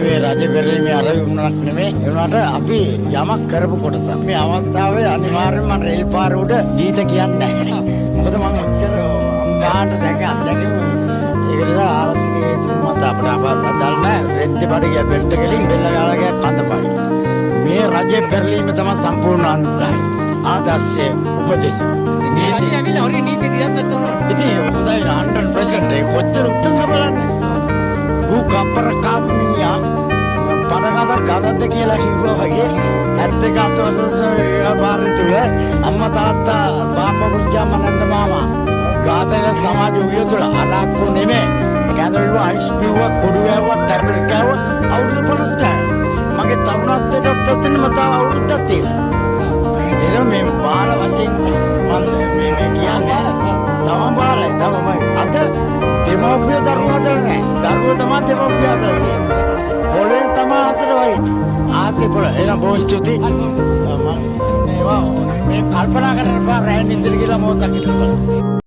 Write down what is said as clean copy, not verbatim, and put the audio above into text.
මේ රජ පෙරළීමේ අරමුණක් නෙමෙයි. ඒ වුණාට අපි යමක් කරපු කොටසක්. මේ අවස්ථාවේ අනිවාර්යයෙන්ම මම රේල් පාර උඩ ගීත කියන්නේ නැහැ. මොකද මම ඔච්චර අම්බාට දැකීම ඒක නිසා ආරසිකේ තුමත් අපිට අදාළ නැහැ. රෙද්ද බඩ බෙල්ට ගෙලින් බෙල්ල ගාලා ගියා කඳපයි. මේ රජ පෙරළීම තමයි සම්පූර්ණ අනුග්‍රහය. ආදර්ශය උපදේශය. මේ රජය ඇවිල්ලා හරිය නීති ක්‍රියාත්මක කරනවා. ඉතින් හොඳයි 100% ඒක කොච්චර උත්තර බලන්න. ගු කප්පර කාප්මියා පඩගත ගඳද කියලා කිව්වා වගේ ඇත්ත එක අසවර්ෂ ව්‍යාපාරය තුළ අම්මා තාත්තා බාප්පා පුංචි නන්ද මාමා ඝාතන සමාජ උය තුළ අරක්කු නෙමෙයි කැඳවුව අයිස් පිව්වා කුඩු වැව්වා ටැබ්ලට් කෑවා අවුරුදු 50ක් මගේ තරුණත්වයට ඔත්තෙන් මත අවුරුද්දක් තියෙනවා එද මේ බාල වශයෙන් මම මේ කියන්නේ තම බාලයි තමයි අද දෙමව්පිය දරුවෝ අතර නැහැ දරුවෝ තමයි දෙමව්පිය අතර ඉන්නේ පොළේ තමයි ආසර වයින්නේ ආසෙ පොළ එනම් බොහොම ස්තුතියි මම මේ කල්පනා කරලා රැ නින්දට ගිහලා මොහොතක් ඉඳලා